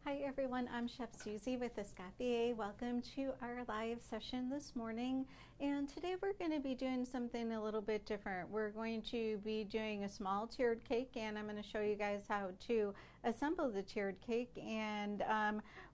Hi everyone, I'm Chef Susie with Escoffier. Welcome to our live session this morning. And today we're going to be doing something a little bit different. We're going to be doing a small tiered cake, and I'm going to show you guys how to assemble the tiered cake. And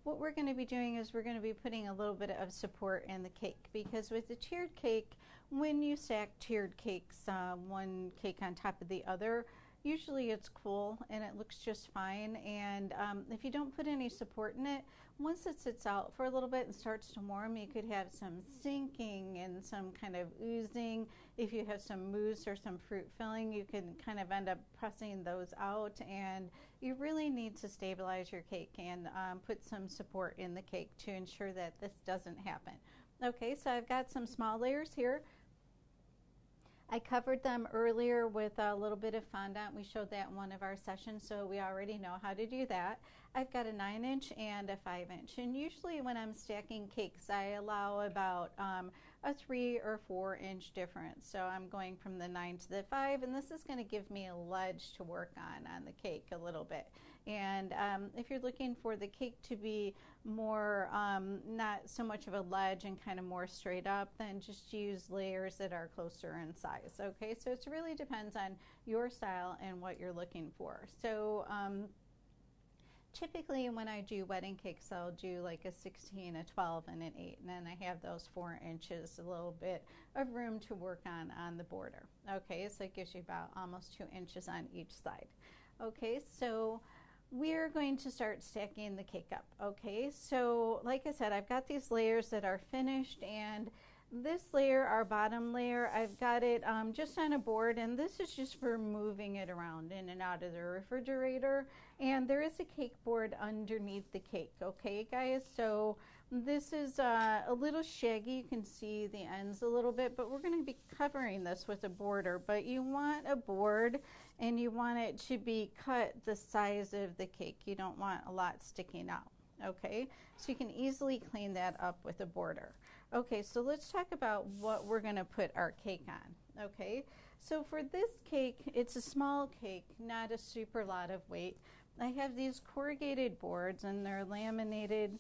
what we're going to be doing is we're going to be putting a little bit of support in the cake, because with the tiered cake, when you stack tiered cakes, one cake on top of the other, usually it's cool and it looks just fine. And if you don't put any support in it, once it sits out for a little bit and starts to warm, you could have some sinking and some kind of oozing. If you have some mousse or some fruit filling, you can kind of end up pressing those out, and you really need to stabilize your cake and put some support in the cake to ensure that this doesn't happen. Okay, so I've got some small layers here. I covered them earlier with a little bit of fondant. We showed that in one of our sessions, so we already know how to do that. I've got a 9-inch and a 5-inch, and usually when I'm stacking cakes, I allow about a 3 or 4-inch difference. So I'm going from the 9 to the 5, and this is going to give me a ledge to work on the cake a little bit. And if you're looking for the cake to be more, not so much of a ledge and kind of more straight up, then just use layers that are closer in size. Okay, so it really depends on your style and what you're looking for. So typically when I do wedding cakes, I'll do like a 16, a 12, and an 8, and then I have those 4 inches, a little bit of room to work on the border. Okay, so it gives you about almost 2 inches on each side. Okay, so we're going to start stacking the cake up. Okay, so like I said, I've got these layers that are finished, and this layer, our bottom layer, I've got it just on a board, and this is just for moving it around in and out of the refrigerator. And there is a cake board underneath the cake. Okay, guys, so this is a little shaggy. You can see the ends a little bit, but we're going to be covering this with a border. But you want a board, and you want it to be cut the size of the cake. You don't want a lot sticking out. Okay, so you can easily clean that up with a border. Okay, so let's talk about what we're going to put our cake on. Okay, so for this cake, it's a small cake, not a super lot of weight. I have these corrugated boards, and they're laminated.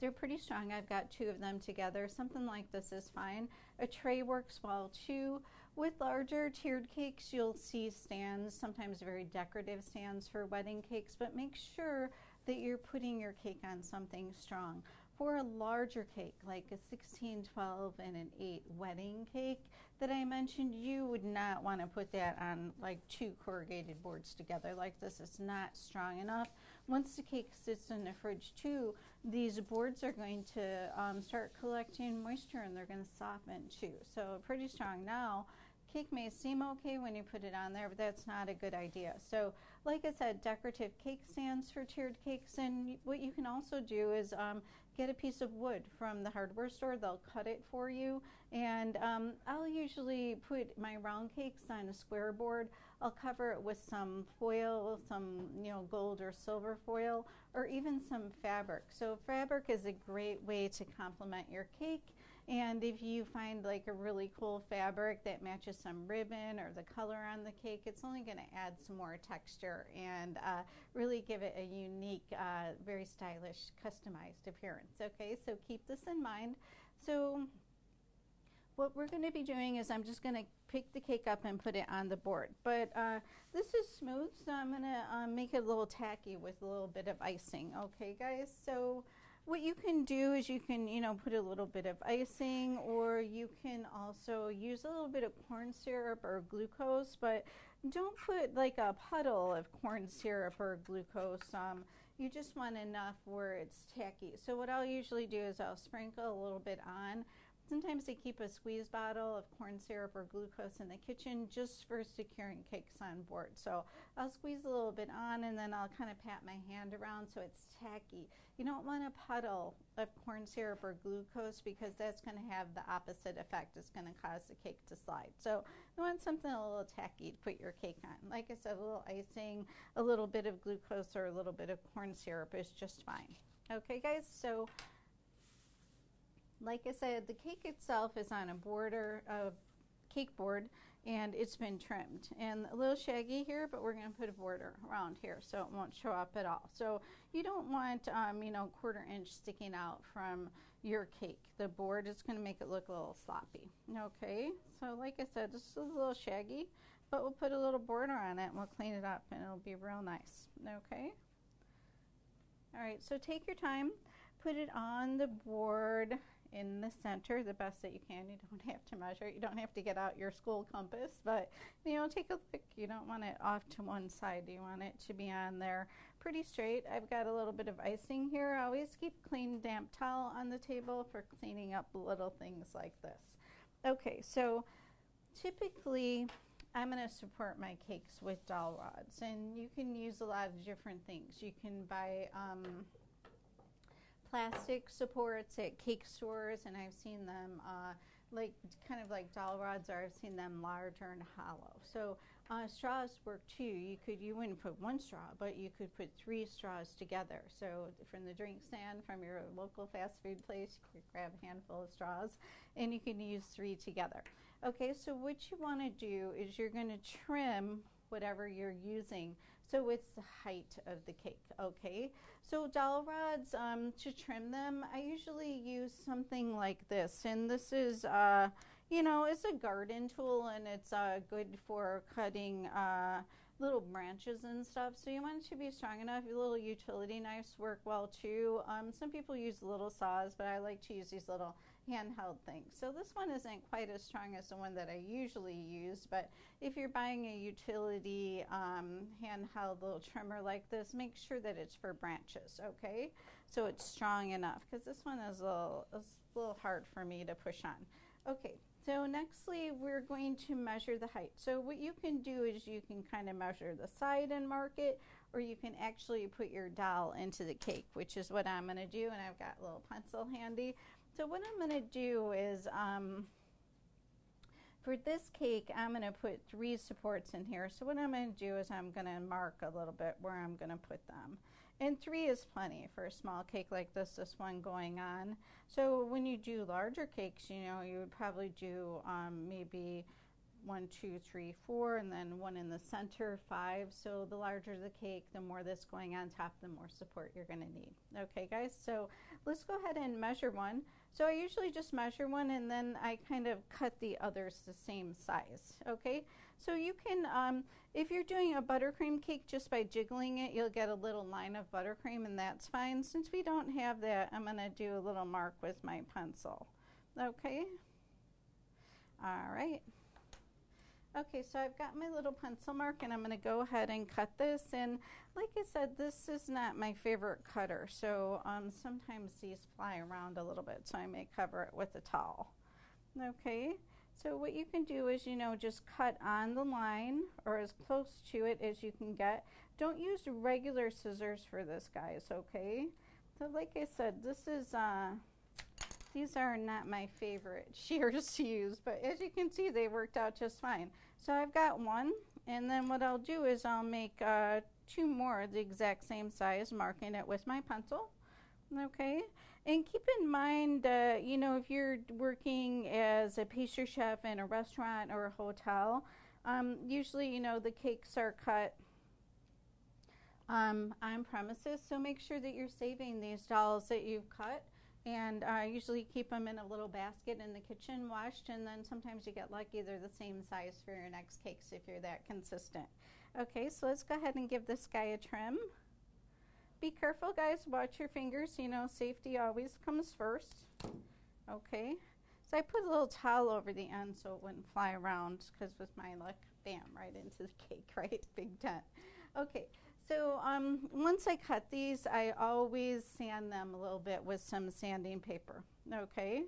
They're pretty strong. I've got 2 of them together. Something like this is fine. A tray works well too. With larger tiered cakes, you'll see stands, sometimes very decorative stands for wedding cakes, but make sure that you're putting your cake on something strong. For a larger cake, like a 16, 12, and an 8 wedding cake that I mentioned, you would not want to put that on like 2 corrugated boards together like this. It's not strong enough. Once the cake sits in the fridge too, these boards are going to start collecting moisture, and they're going to soften too. So pretty strong. Now, cake may seem okay when you put it on there, but that's not a good idea. So like I said, decorative cake stands for tiered cakes. And what you can also do is get a piece of wood from the hardware store. They'll cut it for you. And I'll usually put my round cakes on a square board. I'll cover it with some foil, some gold or silver foil, or even some fabric. So fabric is a great way to complement your cake. And if you find like a really cool fabric that matches some ribbon or the color on the cake, it's only going to add some more texture and really give it a unique, very stylish, customized appearance. Okay, so keep this in mind. So what we're going to be doing is I'm just going to pick the cake up and put it on the board. But this is smooth, so I'm going to make it a little tacky with a little bit of icing. Okay, guys, so what you can do is you can, put a little bit of icing, or you can also use a little bit of corn syrup or glucose, but don't put like a puddle of corn syrup or glucose. You just want enough where it's tacky. So what I'll usually do is I'll sprinkle a little bit on. Sometimes they keep a squeeze bottle of corn syrup or glucose in the kitchen just for securing cakes on board. So I'll squeeze a little bit on, and then I'll kind of pat my hand around so it's tacky. You don't want a puddle of corn syrup or glucose, because that's going to have the opposite effect. It's going to cause the cake to slide. So you want something a little tacky to put your cake on. Like I said, a little icing, a little bit of glucose, or a little bit of corn syrup is just fine. Okay, guys, so like I said, the cake itself is on a border, a cake board, and it's been trimmed. And a little shaggy here, but we're going to put a border around here so it won't show up at all. So you don't want, you know, 1/4 inch sticking out from your cake. The board is going to make it look a little sloppy. Okay, so like I said, this is a little shaggy, but we'll put a little border on it and we'll clean it up and it'll be real nice. Okay. All right, so take your time, put it on the board in the center the best that you can. You don't have to measure it. You don't have to get out your school compass, but you know, take a look. You don't want it off to one side. You want it to be on there pretty straight. I've got a little bit of icing here. I always keep a clean damp towel on the table for cleaning up little things like this. Okay, so typically I'm going to support my cakes with dowel rods, and you can use a lot of different things. You can buy plastic supports at cake stores, and I've seen them like kind of like dowel rods, or I've seen them larger and hollow. So straws work too. You wouldn't put one straw, but you could put 3 straws together. So from the drink stand from your local fast food place, you could grab a handful of straws and you can use 3 together. Okay, so what you want to do is you're going to trim whatever you're using so it's the height of the cake. Okay, so dowel rods, to trim them, I usually use something like this, and this is you know, it's a garden tool, and it's good for cutting little branches and stuff. So you want it to be strong enough. Your little utility knives work well too. Some people use little saws, but I like to use these little handheld things. So this one isn't quite as strong as the one that I usually use, but if you're buying a utility handheld little trimmer like this, make sure that it's for branches, okay? So it's strong enough, because this one is a little hard for me to push on. Okay, so nextly we're going to measure the height. So what you can do is you can kind of measure the side and mark it, or you can actually put your dowel into the cake, which is what I'm going to do, and I've got a little pencil handy. So what I'm going to do is, for this cake, I'm going to put 3 supports in here. So what I'm going to do is I'm going to mark a little bit where I'm going to put them. And 3 is plenty for a small cake like this one going on. So when you do larger cakes, you know, you would probably do maybe 1, 2, 3, 4, and then 1 in the center, 5. So the larger the cake, the more that's going on top, the more support you're going to need. Okay, guys, so let's go ahead and measure one. So I usually just measure one, and then I kind of cut the others the same size. Okay, so you can, if you're doing a buttercream cake, just by jiggling it, you'll get a little line of buttercream, and that's fine. Since we don't have that, I'm going to do a little mark with my pencil. Okay, all right. Okay, so I've got my little pencil mark, and I'm going to go ahead and cut this. And like I said, this is not my favorite cutter, so sometimes these fly around a little bit, so I may cover it with a towel. Okay, so what you can do is, you know, just cut on the line or as close to it as you can get. Don't use regular scissors for this, guys, okay? So like I said, this is these are not my favorite shears to use, but as you can see, they worked out just fine. So I've got 1, and then what I'll do is I'll make 2 more the exact same size, marking it with my pencil. Okay, and keep in mind, you know, if you're working as a pastry chef in a restaurant or a hotel, usually, you know, the cakes are cut on premises, so make sure that you're saving these dowels that you've cut. And I usually keep them in a little basket in the kitchen, washed, and then sometimes you get lucky, they're the same size for your next cakes if you're that consistent. Okay, so let's go ahead and give this guy a trim. Be careful, guys, watch your fingers, you know, safety always comes first. Okay, so I put a little towel over the end so it wouldn't fly around, because with my luck, bam, right into the cake, right? Big dent. Okay. So once I cut these, I always sand them a little bit with some sanding paper, okay?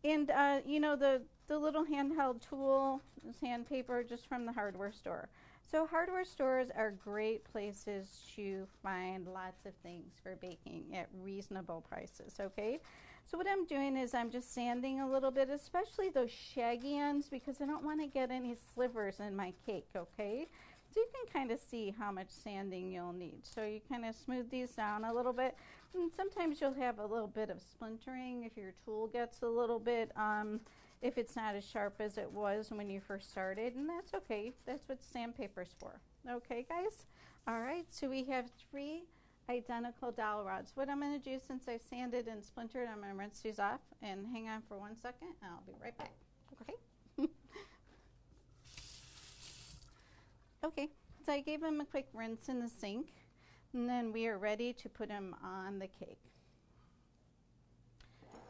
And, you know, the little handheld tool, sandpaper, just from the hardware store. So hardware stores are great places to find lots of things for baking at reasonable prices, okay? So what I'm doing is I'm just sanding a little bit, especially those shaggy ends, because I don't want to get any slivers in my cake, okay? So you can kind of see how much sanding you'll need. So you kind of smooth these down a little bit. And sometimes you'll have a little bit of splintering if your tool gets a little bit if it's not as sharp as it was when you first started, and that's okay. That's what sandpaper's for. Okay, guys? All right, so we have 3 identical dowel rods. What I'm going to do, since I've sanded and splintered, I'm going to rinse these off, and hang on for 1 second, and I'll be right back. Okay? Okay, so I gave them a quick rinse in the sink, and then we are ready to put them on the cake.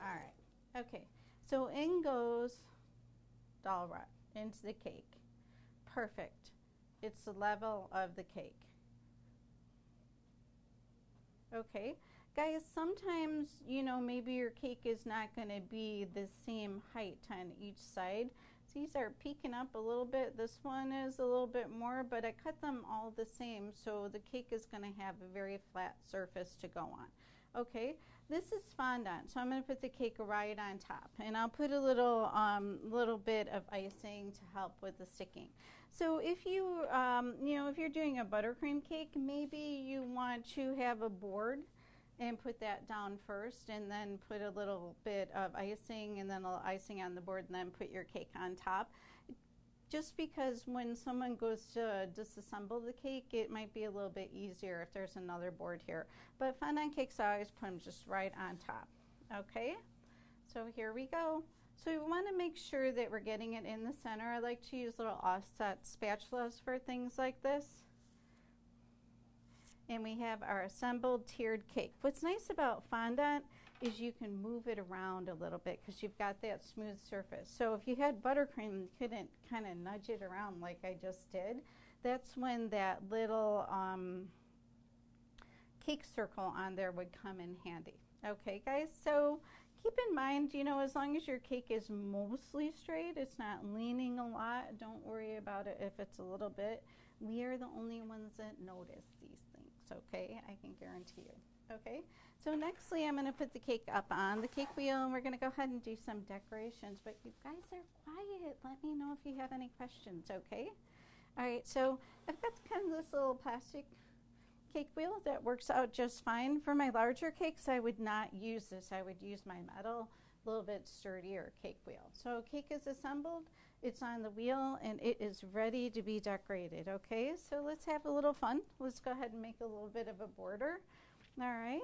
All right, okay, so in goes dowel rod into the cake. Perfect. It's the level of the cake. Okay, guys, sometimes, you know, maybe your cake is not going to be the same height on each side. These are peeking up a little bit. This one is a little bit more, but I cut them all the same, so the cake is going to have a very flat surface to go on. Okay, this is fondant, so I'm going to put the cake right on top, and I'll put a little bit of icing to help with the sticking. So if you, you know, if you're doing a buttercream cake, maybe you want to have a board and put that down first, and then put a little bit of icing, and then a little icing on the board, and then put your cake on top. Just because when someone goes to disassemble the cake, it might be a little bit easier if there's another board here. But fondant cakes, I always put them just right on top. Okay, so here we go. So we want to make sure that we're getting it in the center. I like to use little offset spatulas for things like this. And we have our assembled tiered cake. What's nice about fondant is you can move it around a little bit because you've got that smooth surface. So if you had buttercream and couldn't kind of nudge it around like I just did, that's when that little cake circle on there would come in handy. Okay, guys, so keep in mind, you know, as long as your cake is mostly straight, it's not leaning a lot, don't worry about it if it's a little bit. We are the only ones that notice these things, okay? I can guarantee you, okay? So nextly, I'm going to put the cake up on the cake wheel, and we're going to go ahead and do some decorations, but you guys are quiet. Let me know if you have any questions, okay? All right, so I've got kind of this little plastic cake wheel that works out just fine. For my larger cakes, I would not use this. I would use my metal, a little bit sturdier cake wheel. So cake is assembled, it's on the wheel, and it is ready to be decorated, okay? So let's have a little fun. Let's go ahead and make a little bit of a border. All right.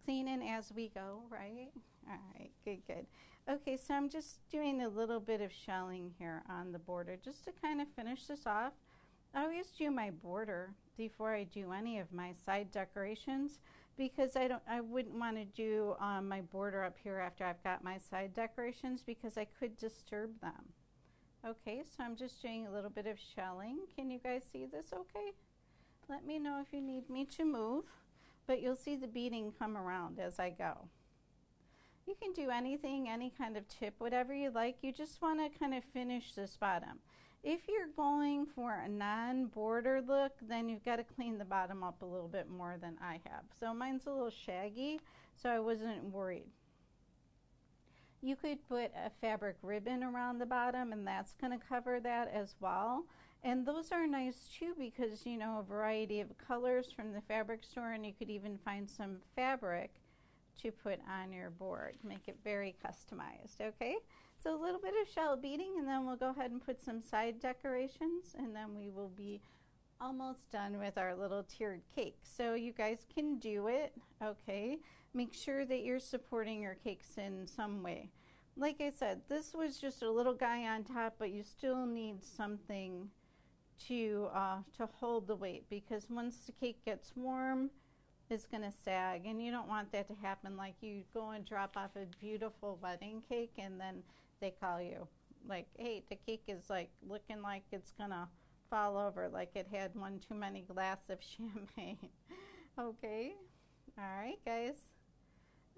Cleaning as we go, right? All right, good, good. Okay, so I'm just doing a little bit of shelling here on the border just to kind of finish this off. I always do my border before I do any of my side decorations because I wouldn't want to do my border up here after I've got my side decorations because I could disturb them. Okay, so I'm just doing a little bit of shelling. Can you guys see this okay? Let me know if you need me to move, but you'll see the beading come around as I go. You can do anything, any kind of tip, whatever you like. You just want to kind of finish this bottom. If you're going for a non-border look, then you've got to clean the bottom up a little bit more than I have. So mine's a little shaggy, so I wasn't worried. You could put a fabric ribbon around the bottom, and that's going to cover that as well. And those are nice too because, you know, a variety of colors from the fabric store, and you could even find some fabric to put on your board. Make it very customized, okay? So a little bit of shell beading, and then we'll go ahead and put some side decorations, and then we will be almost done with our little tiered cake. So you guys can do it, okay? Make sure that you're supporting your cakes in some way. Like I said, this was just a little guy on top, but you still need something to hold the weight because once the cake gets warm, it's going to sag, and you don't want that to happen. Like you go and drop off a beautiful wedding cake and then they call you like, hey, the cake is like looking like it's going to fall over, like it had one too many glasses of champagne. Okay, all right, guys.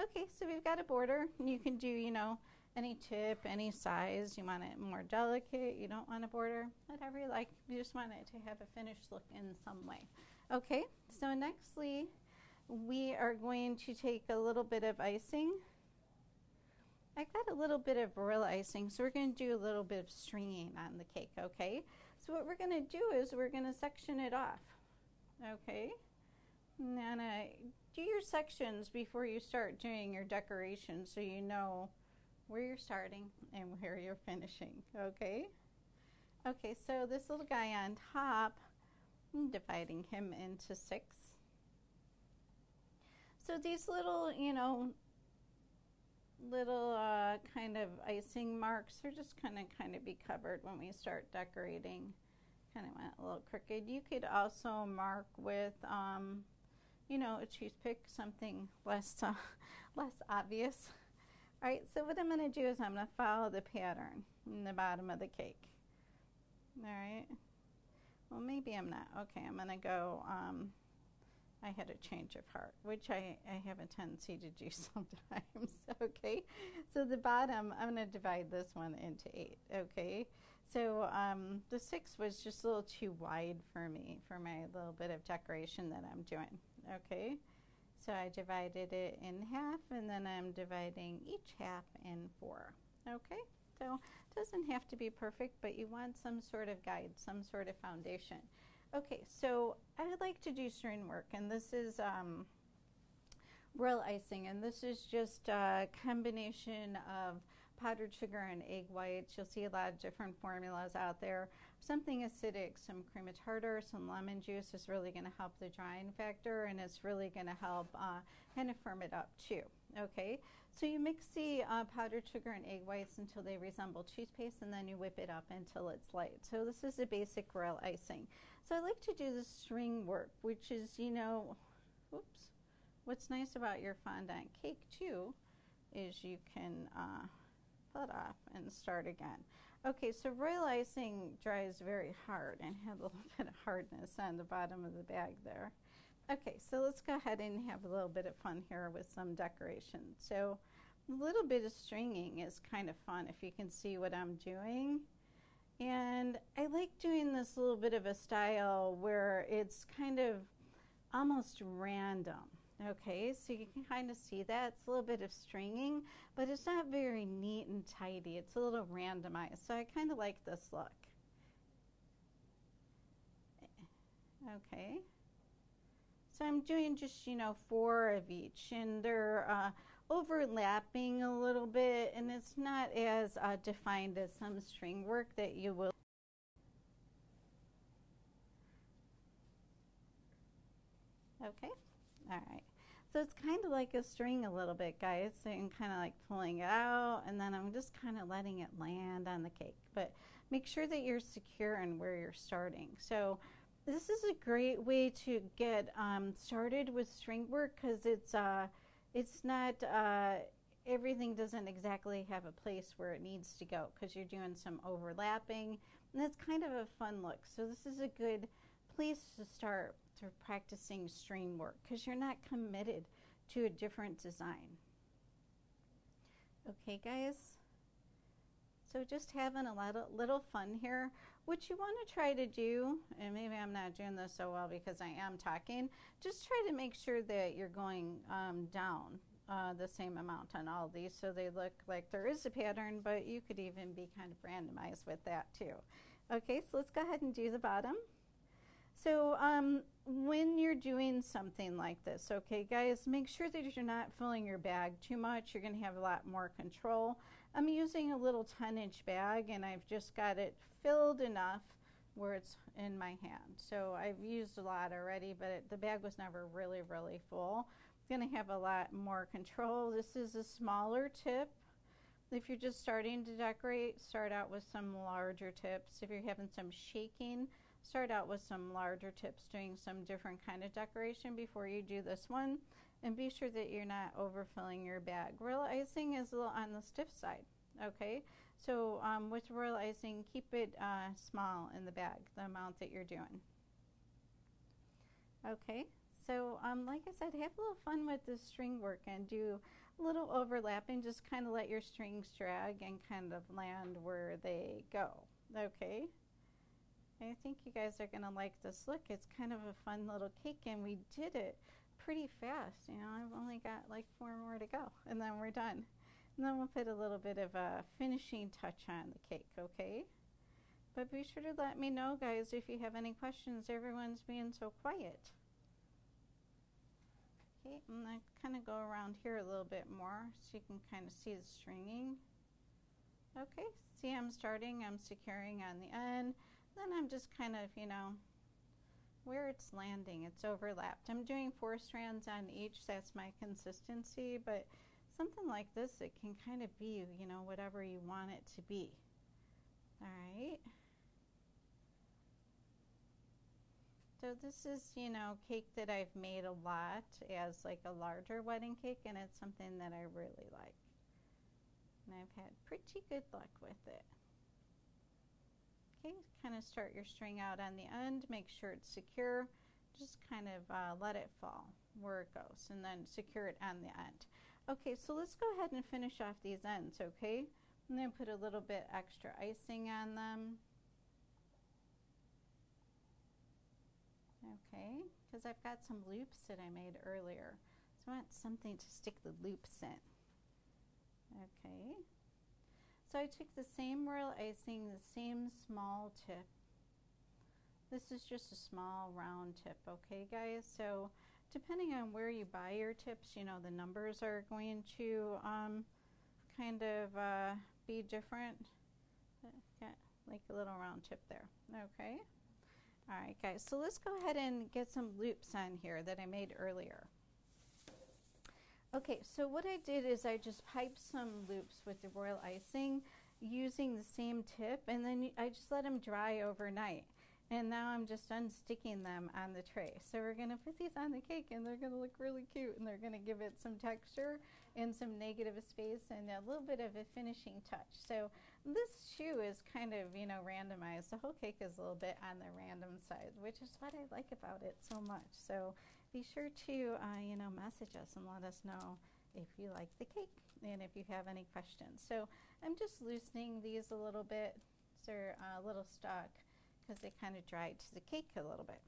Okay, so we've got a border. You can do, you know, any tip, any size. You want it more delicate, you don't want a border, whatever you like. You just want it to have a finished look in some way. Okay, so nextly, we are going to take a little bit of icing. I got a little bit of vanilla icing, so we're going to do a little bit of stringing on the cake, okay? So what we're going to do is we're going to section it off, okay? And do your sections before you start doing your decoration so you know where you're starting and where you're finishing, okay? Okay, so this little guy on top, I'm dividing him into 6. So these little, little kind of icing marks are just gonna kind of be covered when we start decorating. Kind of went a little crooked. You could also mark with, a toothpick, something less obvious. All right, so what I'm going to do is I'm going to follow the pattern in the bottom of the cake. All right. Well, maybe I'm not. Okay, I'm going to go, I had a change of heart, which I have a tendency to do sometimes. Okay, so the bottom, I'm going to divide this one into 8. Okay, so the 6 was just a little too wide for me, for my little bit of decoration that I'm doing. Okay, so I divided it in half, and then I'm dividing each half in 4. Okay, so it doesn't have to be perfect, but you want some sort of guide, some sort of foundation. Okay, so I would like to do string work, and this is royal icing, and this is just a combination of powdered sugar and egg whites. You'll see a lot of different formulas out there. Something acidic, some cream of tartar, some lemon juice is really going to help the drying factor, and it's really going to help kind of firm it up too. Okay, so you mix the powdered sugar and egg whites until they resemble toothpaste, and then you whip it up until it's light. So this is a basic royal icing. So I like to do the string work, which is, oops, what's nice about your fondant cake too is you can put off and start again. Okay, so royal icing dries very hard and had a little bit of hardness on the bottom of the bag there. Okay, so let's go ahead and have a little bit of fun here with some decoration. So a little bit of stringing is kind of fun if you can see what I'm doing. And I like doing this little bit of a style where it's kind of almost random. Okay, so you can kind of see that. It's a little bit of stringing, but it's not very neat and tidy. It's a little randomized. So I kind of like this look. Okay. So I'm doing just, 4 of each, and they're overlapping a little bit, and it's not as defined as some string work that you will. Okay, all right. So it's kind of like a string a little bit, guys. So I'm kind of like pulling it out, and then I'm just kind of letting it land on the cake. But make sure that you're secure in where you're starting. So this is a great way to get started with string work, because it's not, everything doesn't exactly have a place where it needs to go, because you're doing some overlapping, and it's kind of a fun look. So this is a good place to start practicing string work, because you're not committed to a different design. Okay, guys, so just having a little fun here. What you want to try to do, and maybe I'm not doing this so well because I am talking, just try to make sure that you're going down the same amount on all these so they look like there is a pattern, but you could even be kind of randomized with that too. Okay, so let's go ahead and do the bottom. So when you're doing something like this, okay, guys, make sure that you're not filling your bag too much. You're going to have a lot more control. I'm using a little 10-inch bag, and I've just got it filled enough where it's in my hand. So I've used a lot already, but the bag was never really, really full. I'm going to have a lot more control. This is a smaller tip. If you're just starting to decorate, start out with some larger tips. If you're having some shaking, start out with some larger tips, doing some different kind of decoration before you do this one. And be sure that you're not overfilling your bag. Royal icing is a little on the stiff side, okay? So with royal icing, keep it small in the bag, the amount that you're doing. Okay, so like I said, have a little fun with this string work and do a little overlapping. Just kind of let your strings drag and kind of land where they go, okay? I think you guys are going to like this look. It's kind of a fun little cake, and we did it pretty fast. I've only got like 4 more to go, and then we're done. And then we'll put a little bit of a finishing touch on the cake, okay? But be sure to let me know, guys, if you have any questions. Everyone's being so quiet. Okay, and I kind of go around here a little bit more so you can kind of see the stringing. Okay, see I'm securing on the end, then I'm just kind of, you know, where it's landing, it's overlapped. I'm doing 4 strands on each, that's my consistency, but something like this, it can kind of be, you know, whatever you want it to be. All right. So this is, you know, cake that I've made a lot as like a larger wedding cake, and it's something that I really like. And I've had pretty good luck with it. Okay, kind of start your string out on the end, make sure it's secure. Just kind of let it fall where it goes, and then secure it on the end. Okay, so let's go ahead and finish off these ends, okay? I'm going to put a little bit extra icing on them. Okay, because I've got some loops that I made earlier. So I want something to stick the loops in. Okay, so I took the same royal icing, the same small tip. This is just a small round tip, okay guys? So depending on where you buy your tips, you know, the numbers are going to kind of be different. Got like a little round tip there, okay? All right, guys, so let's go ahead and get some loops on here that I made earlier. Okay, so what I did is I just piped some loops with the royal icing using the same tip, and then I just let them dry overnight. And now I'm just unsticking them on the tray. So we're gonna put these on the cake, and they're gonna look really cute, and they're gonna give it some texture and some negative space and a little bit of a finishing touch. So this shoe is kind of, you know, randomized. The whole cake is a little bit on the random side, which is what I like about it so much. So be sure to, you know, message us and let us know if you like the cake and if you have any questions. So I'm just loosening these a little bit. They're a little stuck because they kind of dried to the cake a little bit.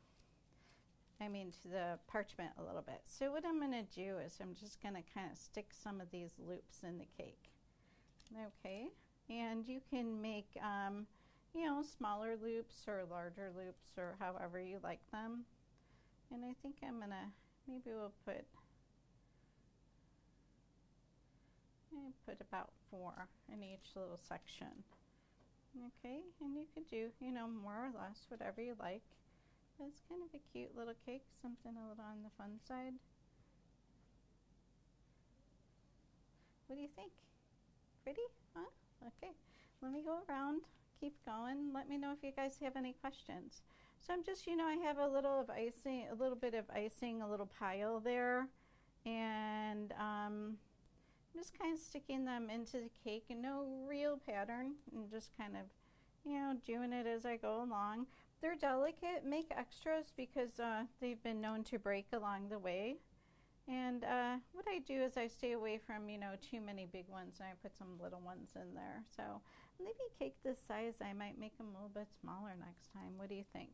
I mean to the parchment a little bit. So what I'm going to do is I'm just going to kind of stick some of these loops in the cake. Okay, and you can make, you know, smaller loops or larger loops or however you like them. And I think I'm going to, maybe we'll put about 4 in each little section. Okay, and you could do, you know, more or less, whatever you like. But it's kind of a cute little cake, something a little on the fun side. What do you think? Pretty? Huh? Okay, let me go around, keep going. Let me know if you guys have any questions. So I'm just, you know, I have a little of icing, a little bit of icing, a little pile there. And I'm just kind of sticking them into the cake, and no real pattern, and just kind of, you know, doing it as I go along. They're delicate. Make extras because they've been known to break along the way. And what I do is I stay away from, you know, too many big ones, and I put some little ones in there. So maybe cake this size, I might make them a little bit smaller next time. What do you think?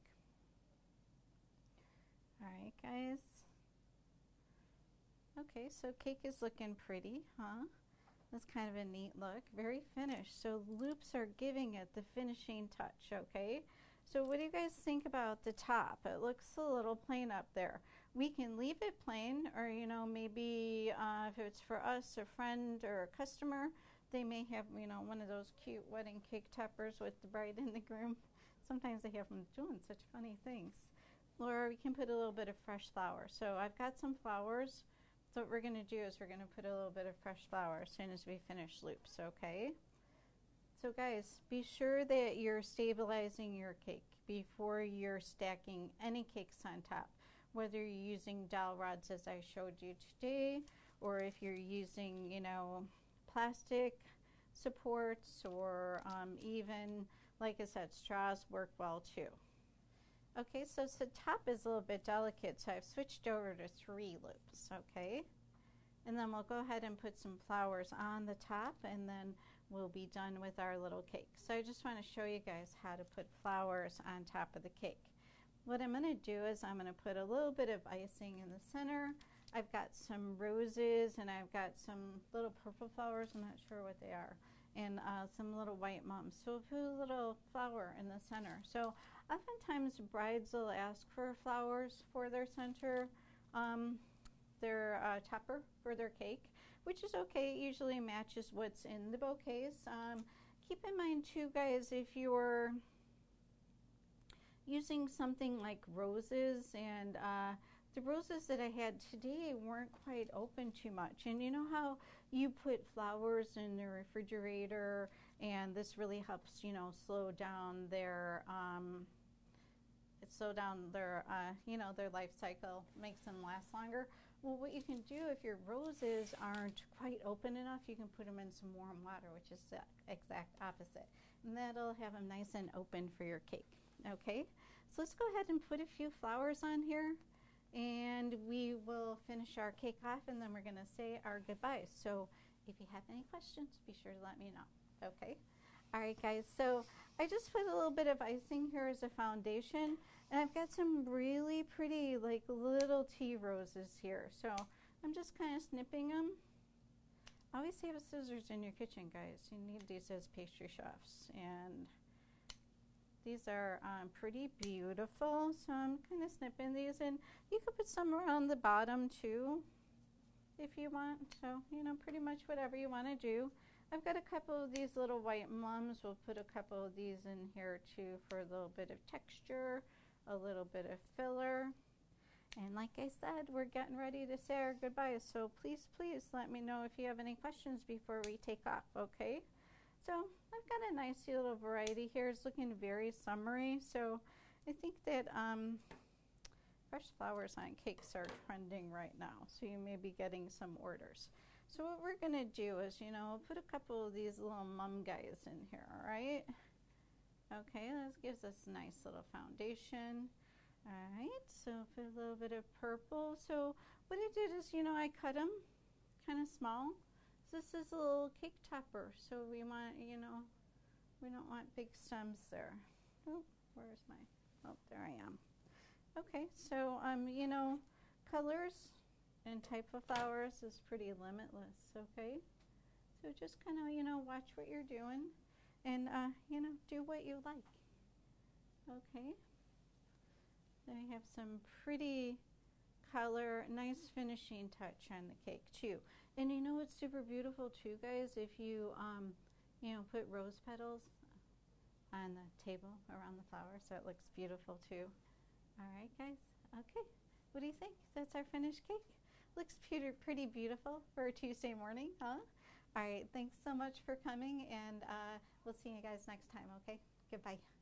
All right, guys. Okay, so cake is looking pretty, huh? That's kind of a neat look. Very finished. So loops are giving it the finishing touch, okay? So what do you guys think about the top? It looks a little plain up there. We can leave it plain, or, you know, maybe if it's for us, a friend or a customer, they may have, you know, one of those cute wedding cake toppers with the bride and the groom. Sometimes they have them doing such funny things. Or we can put a little bit of fresh flour. So I've got some flowers. So what we're going to do is we're going to put a little bit of fresh flour as soon as we finish loops, okay? So guys, be sure that you're stabilizing your cake before you're stacking any cakes on top, whether you're using dowel rods as I showed you today, or if you're using, you know, plastic supports, or even, like I said, straws work well too. Okay, so the top is a little bit delicate, so I've switched over to 3 loops, okay? And then we'll go ahead and put some flowers on the top, and then we'll be done with our little cake. So I just want to show you guys how to put flowers on top of the cake. What I'm going to do is I'm going to put a little bit of icing in the center. I've got some roses, and I've got some little purple flowers, I'm not sure what they are, and some little white mums. So we'll put a little flower in the center. So oftentimes brides will ask for flowers for their center. their topper for their cake, which is okay. It usually matches what's in the bouquets. Keep in mind too, guys, if you're using something like roses, and the roses that I had today weren't quite open too much. And you know how you put flowers in the refrigerator, and this really helps, you know, slow down their their life cycle, makes them last longer. Well, what you can do if your roses aren't quite open enough, you can put them in some warm water, which is the exact opposite. And that'll have them nice and open for your cake. Okay, so let's go ahead and put a few flowers on here, and we will finish our cake off, and then we're going to say our goodbyes. So if you have any questions, be sure to let me know. Okay. All right, guys, so I just put a little bit of icing here as a foundation, and I've got some really pretty like little tea roses here. So I'm just kind of snipping them. Always have scissors in your kitchen, guys. You need these as pastry chefs, and these are pretty beautiful. So I'm kind of snipping these, and you could put some around the bottom too if you want. So, you know, pretty much whatever you want to do. I've got a couple of these little white mums. We'll put a couple of these in here too for a little bit of texture, a little bit of filler. And like I said, we're getting ready to say our goodbyes. So please, please let me know if you have any questions before we take off, okay? So I've got a nice little variety here. It's looking very summery. So I think that fresh flowers on cakes are trending right now. So you may be getting some orders. So what we're going to do is, you know, put a couple of these little mum guys in here, all right? Okay, this gives us a nice little foundation. All right, so put a little bit of purple. So what I did is, you know, I cut them kind of small. So this is a little cake topper. So we want, you know, we don't want big stems there. Oh, where's my, oh, there I am. Okay, so, you know, colors and type of flowers is pretty limitless, okay? So just kind of, you know, watch what you're doing, and, you know, do what you like, okay? Then we have some pretty color, nice finishing touch on the cake too. And you know what's super beautiful too, guys? If you, you know, put rose petals on the table around the flowers, that looks beautiful too. All right, guys, okay. What do you think? That's our finished cake. Looks pretty beautiful for a Tuesday morning, huh? All right, thanks so much for coming, and we'll see you guys next time, okay? Goodbye.